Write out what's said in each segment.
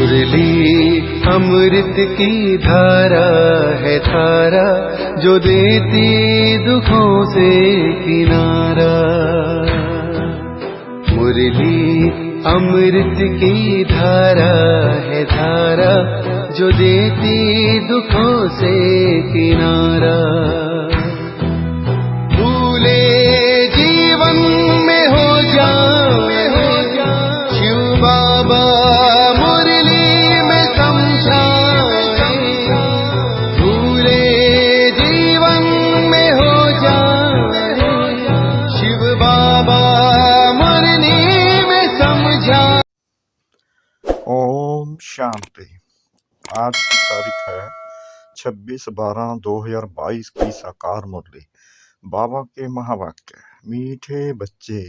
मुरली अमृत की धारा है धारा, जो देती दुखों से किनारा। मुरली अमृत की धारा है धारा, जो देती दुखों से किनारा। भूले जीवन में हो जाए शिव बाबा मुरली में समझाए। भूले जीवन में हो जाए शिव बाबा मुरली में समझाए। ओम शांति। आज की तारीख है 26/12/2022 की साकार मुरली। बाबा के महावाक्य। मीठे बच्चे,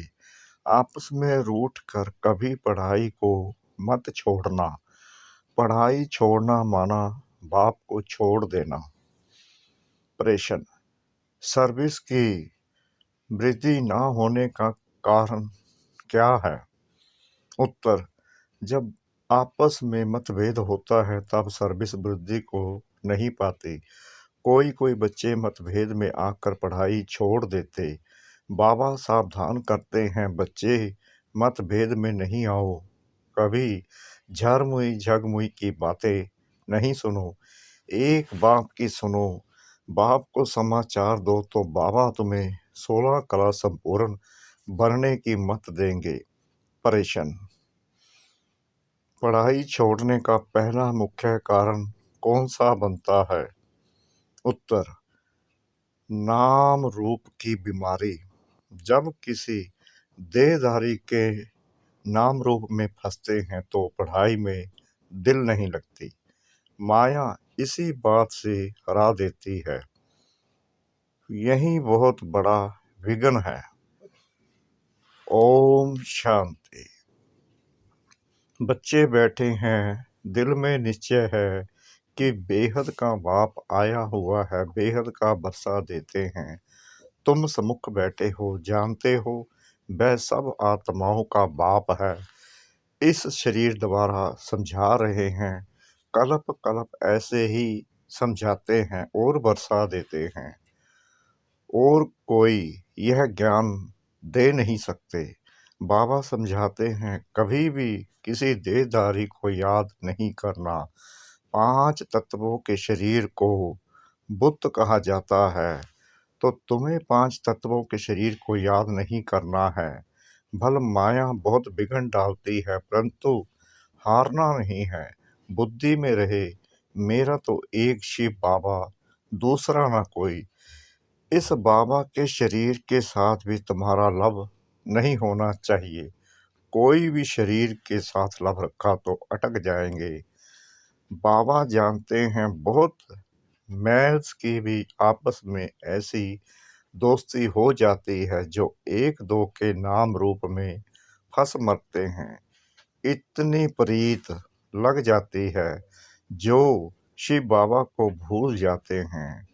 आपस में रूठ कर कभी पढ़ाई को मत छोड़ना। पढ़ाई छोड़ना माना बाप को छोड़ देना। प्रश्न, सर्विस की वृद्धि न होने का कारण क्या है? उत्तर, जब आपस में मतभेद होता है तब सर्विस वृद्धि को नहीं पाती। कोई बच्चे मतभेद में आकर पढ़ाई छोड़ देते। बाबा सावधान करते हैं, बच्चे मतभेद में नहीं आओ। कभी झरमुई झगमुई की बातें नहीं सुनो, एक बाप की सुनो। बाप को समाचार दो तो बाबा तुम्हें 16 कला संपूर्ण बनने की मत देंगे। परेशान। पढ़ाई छोड़ने का पहला मुख्य कारण कौन सा बनता है? उत्तर, नाम रूप की बीमारी। जब किसी देहधारी के नाम रूप में फंसते हैं तो पढ़ाई में दिल नहीं लगती। माया इसी बात से हरा देती है। यही बहुत बड़ा विघ्न है। ओम शांति। बच्चे बैठे हैं, दिल में निश्चय है कि बेहद का बाप आया हुआ है, बेहद का बरसा देते हैं। तुम सम्मुख बैठे हो, जानते हो वह सब आत्माओं का बाप है। इस शरीर द्वारा समझा रहे हैं, कल्प कल्प ऐसे ही समझाते हैं और बरसा देते हैं। और कोई यह ज्ञान दे नहीं सकते। बाबा समझाते हैं, कभी भी किसी देहधारी को याद नहीं करना। 5 तत्वों के शरीर को बुत कहा जाता है, तो तुम्हें 5 तत्वों के शरीर को याद नहीं करना है। भल माया बहुत बिघन डालती है, परंतु हारना नहीं है। बुद्धि में रहे, मेरा तो एक शिव बाबा, दूसरा ना कोई। इस बाबा के शरीर के साथ भी तुम्हारा लव नहीं होना चाहिए। कोई भी शरीर के साथ लव रखा तो अटक जाएंगे। बाबा जानते हैं, बहुत मैल्स की भी आपस में ऐसी दोस्ती हो जाती है जो एक दो के नाम रूप में फंस मरते हैं। इतनी प्रीत लग जाती है जो शिव बाबा को भूल जाते हैं।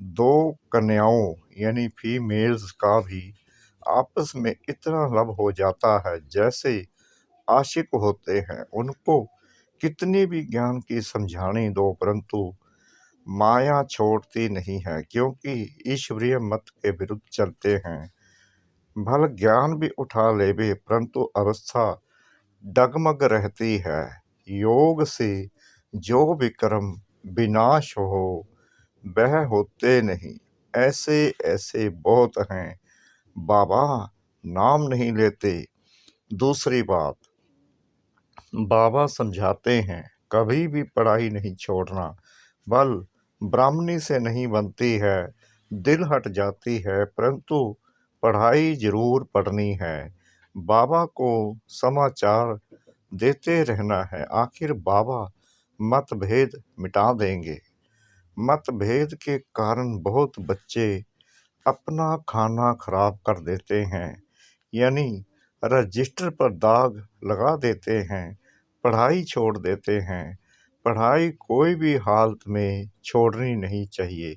2 कन्याओं यानी फीमेल्स का भी आपस में इतना लव हो जाता है जैसे आशिक होते हैं। उनको कितनी भी ज्ञान की समझानी दो, परंतु माया छोड़ती नहीं है, क्योंकि ईश्वरीय मत के विरुद्ध चलते हैं। भल ज्ञान भी उठा लेवे, परंतु अवस्था डगमग रहती है। योग से जो विक्रम विनाश हो वह होते नहीं। ऐसे ऐसे बहुत हैं, बाबा नाम नहीं लेते। दूसरी बात, बाबा समझाते हैं, कभी भी पढ़ाई नहीं छोड़ना। बल ब्राह्मणी से नहीं बनती है, दिल हट जाती है, परंतु पढ़ाई जरूर पढ़नी है। बाबा को समाचार देते रहना है। आखिर बाबा मतभेद मिटा देंगे। मतभेद के कारण बहुत बच्चे अपना खाना खराब कर देते हैं, यानी रजिस्टर पर दाग लगा देते हैं, पढ़ाई छोड़ देते हैं। पढ़ाई कोई भी हालत में छोड़नी नहीं चाहिए।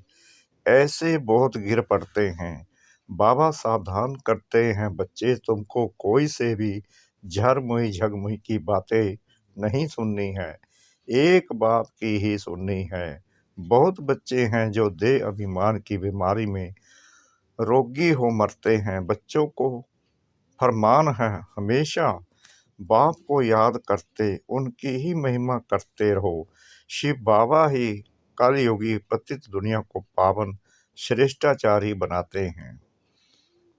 ऐसे बहुत गिर पड़ते हैं। बाबा सावधान करते हैं, बच्चे तुमको कोई से भी झरमुई झगमुई की बातें नहीं सुननी है, एक बाप की ही सुननी है। बहुत बच्चे हैं जो देह अभिमान की बीमारी में रोगी हो मरते हैं। बच्चों को फरमान है हमेशा बाप को याद करते, उनकी ही महिमा करते रहो। शिव बाबा ही कलयुगी पतित दुनिया को पावन श्रेष्ठाचारी बनाते हैं।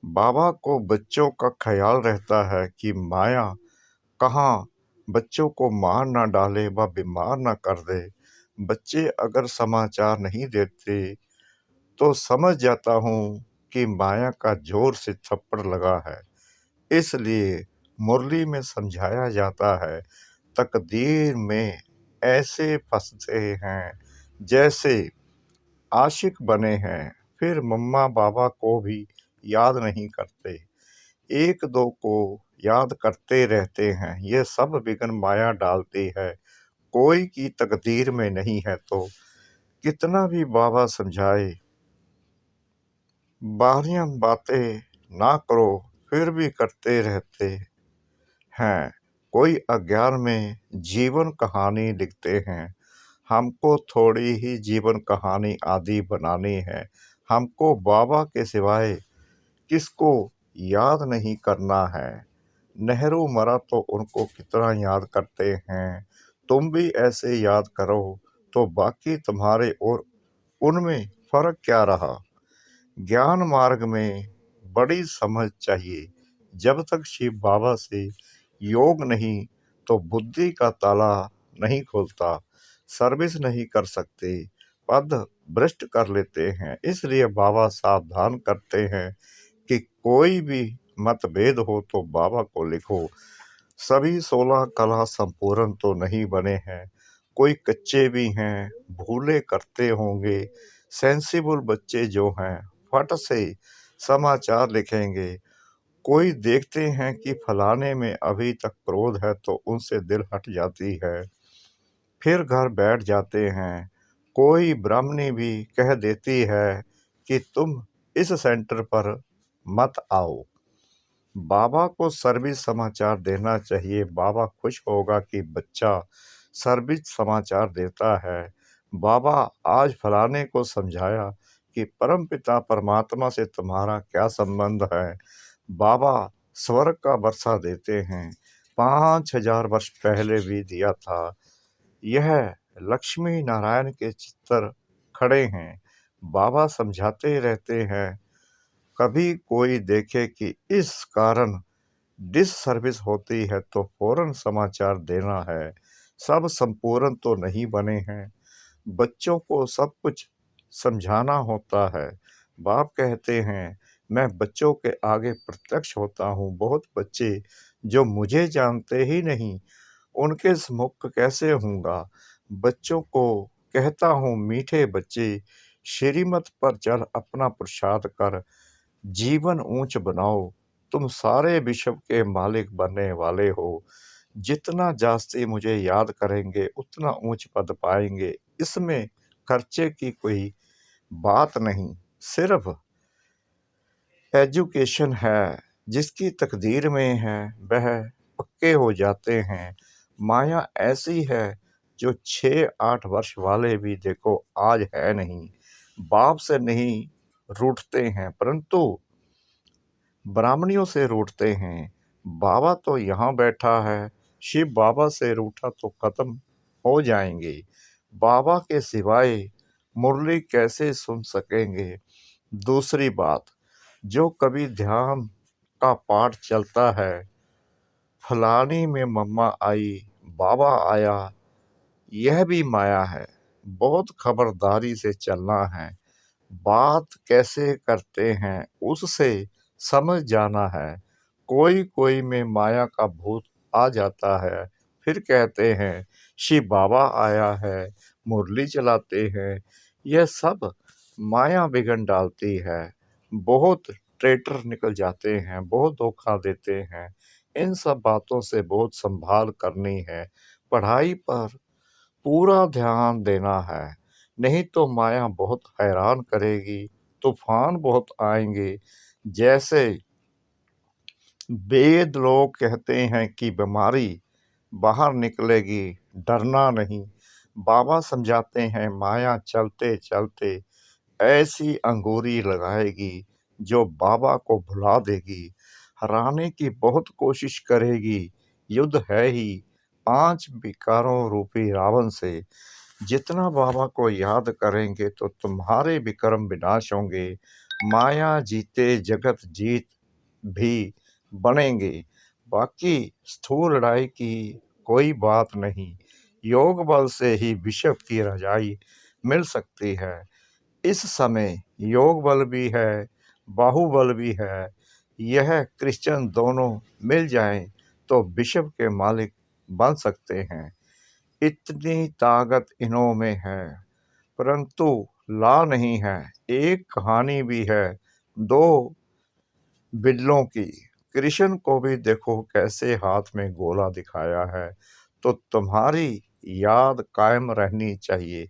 बाबा को बच्चों का ख्याल रहता है कि माया कहाँ बच्चों को मार ना डाले व बीमार ना कर दे। बच्चे अगर समाचार नहीं देते तो समझ जाता हूँ कि माया का जोर से थप्पड़ लगा है। इसलिए मुरली में समझाया जाता है, तकदीर में ऐसे फंसते हैं जैसे आशिक बने हैं, फिर मम्मा बाबा को भी याद नहीं करते, एक दो को याद करते रहते हैं। ये सब विघ्न माया डालती है, कोई की तकदीर में नहीं है तो कितना भी बाबा समझाए, बाहरियां बातें ना करो फिर भी करते रहते हैं। कोई अज्ञान में जीवन कहानी लिखते हैं, हमको थोड़ी ही जीवन कहानी आदि बनानी है। हमको बाबा के सिवाय किसको याद नहीं करना है। नेहरू मरा तो उनको कितना याद करते हैं, तुम भी ऐसे याद करो तो बाकी तुम्हारे और उनमें फर्क क्या रहा। ज्ञान मार्ग में बड़ी समझ चाहिए, जब तक शिव बाबा से योग नहीं तो बुद्धि का ताला नहीं खुलता। सर्विस नहीं कर सकते, पद भ्रष्ट कर लेते हैं। इसलिए बाबा सावधान करते हैं कि कोई भी मतभेद हो तो बाबा को लिखो। सभी 16 कला संपूर्ण तो नहीं बने हैं, कोई कच्चे भी हैं, भूले करते होंगे। सेंसिबल बच्चे जो हैं फट से समाचार लिखेंगे। कोई देखते हैं कि फलाने में अभी तक क्रोध है तो उनसे दिल हट जाती है, फिर घर बैठ जाते हैं। कोई ब्राह्मणी भी कह देती है कि तुम इस सेंटर पर मत आओ। बाबा को सर्विस समाचार देना चाहिए। बाबा खुश होगा कि बच्चा सर्विस समाचार देता है। बाबा आज फलाने को समझाया कि परमपिता परमात्मा से तुम्हारा क्या संबंध है। बाबा स्वर्ग का वर्षा देते हैं, 5000 वर्ष पहले भी दिया था। यह लक्ष्मी नारायण के चित्र खड़े हैं, बाबा समझाते रहते हैं। कभी कोई देखे कि इस कारण डिस सर्विस होती है तो फौरन समाचार देना है। सब संपूर्ण तो नहीं बने हैं, बच्चों को सब कुछ समझाना होता है। बाप कहते हैं मैं बच्चों के आगे प्रत्यक्ष होता हूँ। बहुत बच्चे जो मुझे जानते ही नहीं, उनके सम्मुख कैसे होऊंगा। बच्चों को कहता हूँ मीठे बच्चे, श्रीमत पर चल अपना प्रसाद कर, जीवन ऊंच बनाओ। तुम सारे विश्व के मालिक बनने वाले हो। जितना जास्ती मुझे याद करेंगे उतना ऊंच पद पाएंगे। इसमें खर्चे की कोई बात नहीं, सिर्फ एजुकेशन है। जिसकी तकदीर में है वह पक्के हो जाते हैं। माया ऐसी है जो 6-8 वर्ष वाले भी देखो आज है नहीं। बाप से नहीं रूठते हैं परंतु ब्राह्मणियों से रूठते हैं। बाबा तो यहाँ बैठा है, शिव बाबा से रूठा तो खत्म हो जाएंगे। बाबा के सिवाय मुरली कैसे सुन सकेंगे। दूसरी बात, जो कभी ध्यान का पाठ चलता है, फलानी में मम्मा आई, बाबा आया, यह भी माया है। बहुत खबरदारी से चलना है। बात कैसे करते हैं उससे समझ जाना है। कोई कोई में माया का भूत आ जाता है, फिर कहते हैं शिव बाबा आया है, मुरली चलाते हैं। यह सब माया बिगड़ डालती है। बहुत ट्रेटर निकल जाते हैं, बहुत धोखा देते हैं। इन सब बातों से बहुत संभाल करनी है। पढ़ाई पर पूरा ध्यान देना है, नहीं तो माया बहुत हैरान करेगी। तूफान बहुत आएंगे। जैसे वेद लोग कहते हैं कि बीमारी बाहर निकलेगी, डरना नहीं। बाबा समझाते हैं माया चलते चलते ऐसी अंगूरी लगाएगी जो बाबा को भुला देगी। हराने की बहुत कोशिश करेगी, युद्ध है ही 5 विकारों रूपी रावण से। जितना बाबा को याद करेंगे तो तुम्हारे विक्रम विनाश होंगे। माया जीते जगत जीत भी बनेंगे। बाकी स्थूल लड़ाई की कोई बात नहीं, योग बल से ही विश्व की रजाई मिल सकती है। इस समय योग बल भी है, बाहुबल भी है। यह क्रिश्चियन दोनों मिल जाएं तो विश्व के मालिक बन सकते हैं। इतनी ताकत इन्हों में है, परंतु ला नहीं है। एक कहानी भी है 2 बिल्लों की। कृष्ण को भी देखो कैसे हाथ में गोला दिखाया है। तो तुम्हारी याद कायम रहनी चाहिए।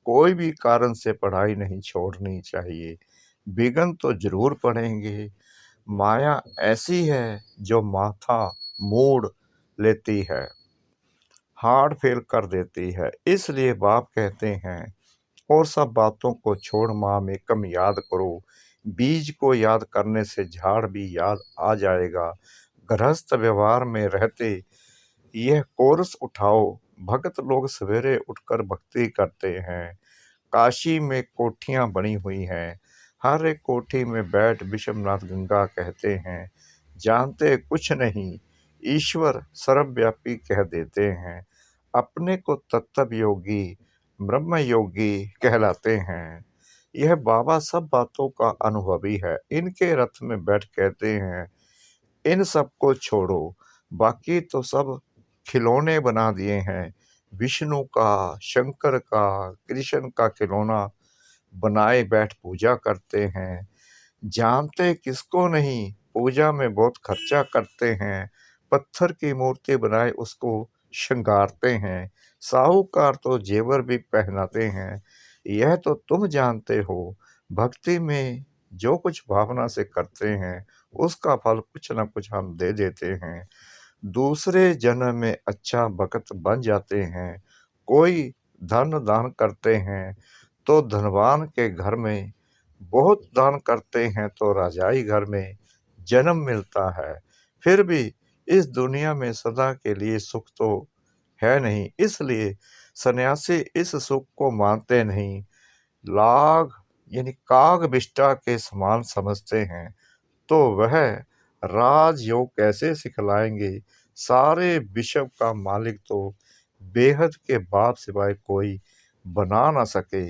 कोई भी कारण से पढ़ाई नहीं छोड़नी चाहिए। विघ्न तो जरूर पड़ेंगे। माया ऐसी है जो माथा मोड़ लेती है, हार्ट फेल कर देती है। इसलिए बाप कहते हैं और सब बातों को छोड़ माँ में कम याद करो। बीज को याद करने से झाड़ भी याद आ जाएगा। गृहस्थ व्यवहार में रहते यह कोरस उठाओ। भक्त लोग सवेरे उठकर भक्ति करते हैं। काशी में कोठियां बनी हुई हैं। हर एक कोठी में बैठ विश्वनाथ गंगा कहते हैं। जानते कुछ नहीं, ईश्वर सर्वव्यापी कह देते हैं। अपने को तत्व योगी ब्रह्म योगी कहलाते हैं। यह बाबा सब बातों का अनुभवी है। इनके रथ में बैठ कहते हैं इन सब को छोड़ो, बाकी तो सब खिलौने बना दिए हैं। विष्णु का, शंकर का, कृष्ण का खिलौना बनाए बैठ पूजा करते हैं। जानते किसको नहीं, पूजा में बहुत खर्चा करते हैं। पत्थर की मूर्ति बनाए उसको श्रृंगारते हैं। साहूकार तो जेवर भी पहनाते हैं। यह तो तुम जानते हो। भक्ति में जो कुछ भावना से करते हैं उसका फल कुछ न कुछ हम दे देते हैं। दूसरे जन्म में अच्छा भक्त बन जाते हैं। कोई धन दान करते हैं तो धनवान के घर में, बहुत दान करते हैं तो राजाई घर में जन्म मिलता है। फिर भी इस दुनिया में सदा के लिए सुख तो है नहीं, इसलिए सन्यासी इस सुख को मानते नहीं। लाग यानी काग विष्टा के समान समझते हैं। तो वह राजयोग कैसे सिखलाएंगे। सारे विश्व का मालिक तो बेहद के बाप सिवाय कोई बना ना सके।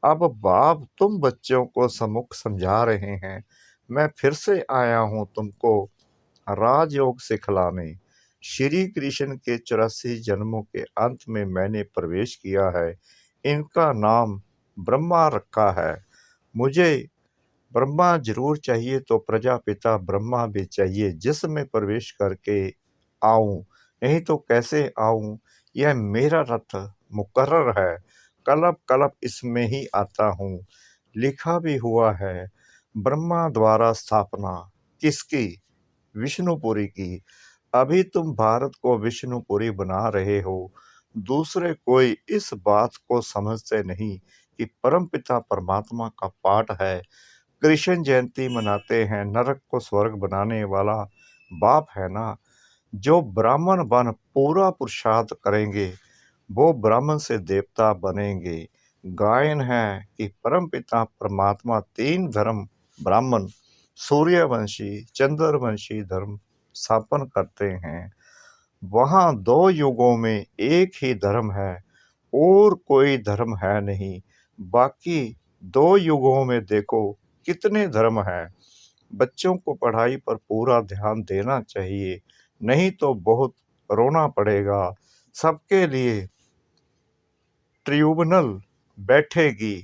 अब बाप तुम बच्चों को सम्मुख समझा रहे हैं। मैं फिर से आया हूँ तुमको राजयोग सिखलाने। श्री कृष्ण के 84 जन्मों के अंत में मैंने प्रवेश किया है। इनका नाम ब्रह्मा रखा है। मुझे ब्रह्मा जरूर चाहिए तो प्रजापिता ब्रह्मा भी चाहिए जिसमें प्रवेश करके आऊं, नहीं तो कैसे आऊं। यह मेरा रथ मुकर्रर है, कलप कलप इसमें ही आता हूँ। लिखा भी हुआ है ब्रह्मा द्वारा स्थापना किसकी, विष्णुपुरी की। अभी तुम भारत को विष्णुपुरी बना रहे हो। दूसरे कोई इस बात को समझते नहीं कि परमपिता परमात्मा का पाठ है। कृष्ण जयंती मनाते हैं, नरक को स्वर्ग बनाने वाला बाप है ना। जो ब्राह्मण बन पूरा पुरुषार्थ करेंगे वो ब्राह्मण से देवता बनेंगे। गायन है कि परमपिता परमात्मा 3 धर्म ब्राह्मण, सूर्यवंशी, चंद्रवंशी धर्म स्थापन करते हैं। वहाँ 2 युगों में एक ही धर्म है और कोई धर्म है नहीं। बाकी 2 युगों में देखो कितने धर्म हैं। बच्चों को पढ़ाई पर पूरा ध्यान देना चाहिए, नहीं तो बहुत रोना पड़ेगा। सबके लिए ट्रिब्यूनल बैठेगी,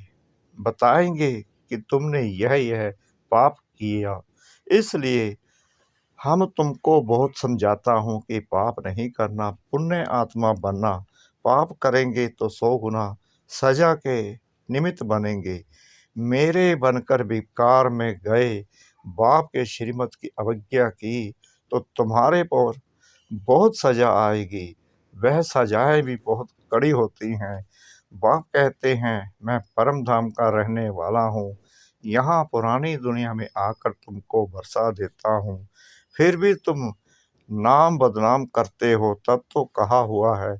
बताएंगे कि तुमने यह पाप किया। इसलिए हम तुमको बहुत समझाता हूँ कि पाप नहीं करना, पुण्य आत्मा बनना। पाप करेंगे तो 100 गुना सजा के निमित्त बनेंगे। मेरे बनकर विकार में गए, बाप के श्रीमत की अवज्ञा की तो तुम्हारे पर बहुत सजा आएगी। वह सजाएं भी बहुत कड़ी होती हैं। बाप कहते हैं मैं परम धाम का रहने वाला हूँ, यहाँ पुरानी दुनिया में आकर तुमको बरसा देता हूँ, फिर भी तुम नाम बदनाम करते हो। तब तो कहा हुआ है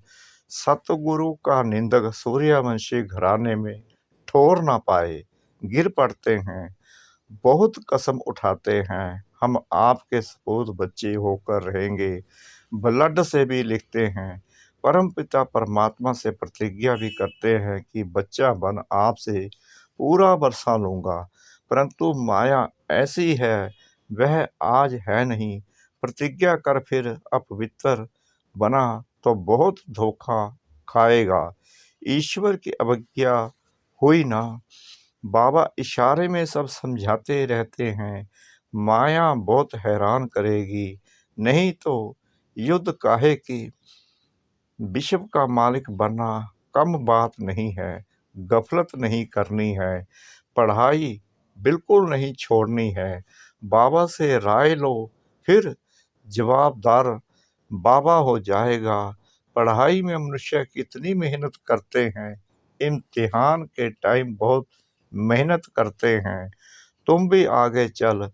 सतगुरु का निंदक सूर्यवंशी घराने में ठोर ना पाए, गिर पड़ते हैं। बहुत कसम उठाते हैं हम आपके सपूत बच्चे होकर रहेंगे, ब्लड से भी लिखते हैं, परम पिता परमात्मा से प्रतिज्ञा भी करते हैं कि बच्चा बन आपसे पूरा बरसा लूँगा। परंतु माया ऐसी है, वह आज है नहीं। प्रतिज्ञा कर फिर अपवित्र बना तो बहुत धोखा खाएगा। ईश्वर की अवज्ञा हुई ना। बाबा इशारे में सब समझाते रहते हैं, माया बहुत हैरान करेगी, नहीं तो युद्ध काहे की। विश्व का मालिक बनना कम बात नहीं है, गफलत नहीं करनी है, पढ़ाई बिल्कुल नहीं छोड़नी है। बाबा से राय लो, फिर जवाबदार बाबा हो जाएगा। पढ़ाई में मनुष्य कितनी मेहनत करते हैं, इम्तिहान के टाइम बहुत मेहनत करते हैं। तुम भी आगे चल,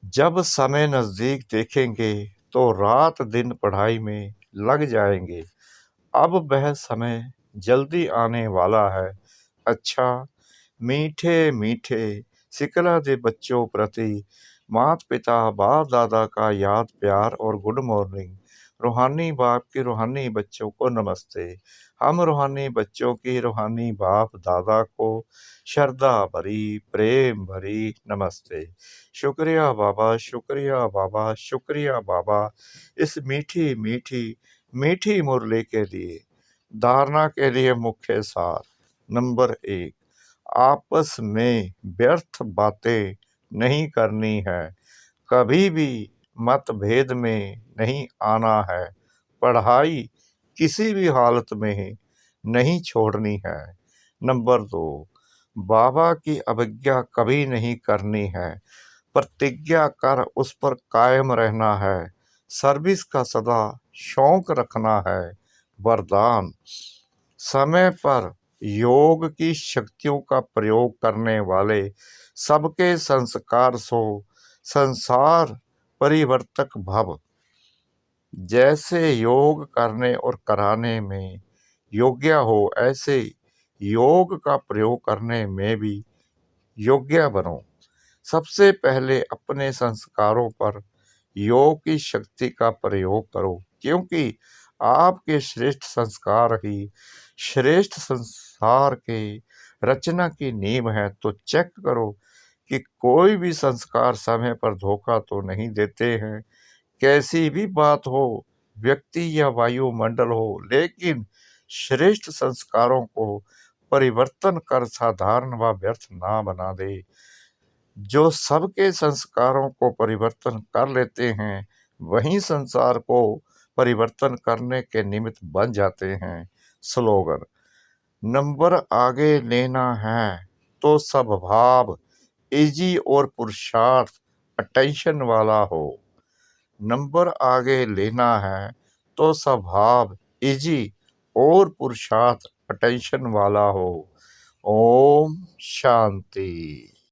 जब समय नज़दीक देखेंगे तो रात दिन पढ़ाई में लग जाएंगे। अब वह समय जल्दी आने वाला है। अच्छा, मीठे मीठे सिकला दे बच्चों प्रति माता पिता बाप दादा का याद प्यार और गुड मॉर्निंग। रूहानी बाप की रूहानी बच्चों को नमस्ते। हम रूहानी बच्चों की रूहानी बाप दादा को श्रद्धा भरी प्रेम भरी नमस्ते। शुक्रिया बाबा, शुक्रिया बाबा, शुक्रिया बाबा, इस मीठी मीठी मीठी मुरली के लिए। धारणा के लिए मुख्य सार। नंबर 1, आपस में व्यर्थ बातें नहीं करनी है, कभी भी मतभेद में नहीं आना है, पढ़ाई किसी भी हालत में नहीं छोड़नी है। नंबर 2, बाबा की अवज्ञा कभी नहीं करनी है, प्रतिज्ञा कर उस पर कायम रहना है, सर्विस का सदा शौक रखना है। वरदान, समय पर योग की शक्तियों का प्रयोग करने वाले सबके संस्कार सो संसार परिवर्तक भव। जैसे योग करने और कराने में योग्य हो, ऐसे योग का प्रयोग करने में भी योग्य बनो। सबसे पहले अपने संस्कारों पर योग की शक्ति का प्रयोग करो, क्योंकि आपके श्रेष्ठ संस्कार ही श्रेष्ठ संसार के रचना की नींव है। तो चेक करो कि कोई भी संस्कार समय पर धोखा तो नहीं देते हैं। कैसी भी बात हो, व्यक्ति या वायुमंडल हो, लेकिन श्रेष्ठ संस्कारों को परिवर्तन कर साधारण व व्यर्थ ना बना दे। जो सबके संस्कारों को परिवर्तन कर लेते हैं, वही संसार को परिवर्तन करने के निमित्त बन जाते हैं। स्लोगन, नंबर आगे लेना है तो स्वभाव इजी और पुरुषार्थ अटेंशन वाला हो। नंबर आगे लेना है तो स्वभाव इजी और पुरुषार्थ अटेंशन वाला हो। ओम शांति।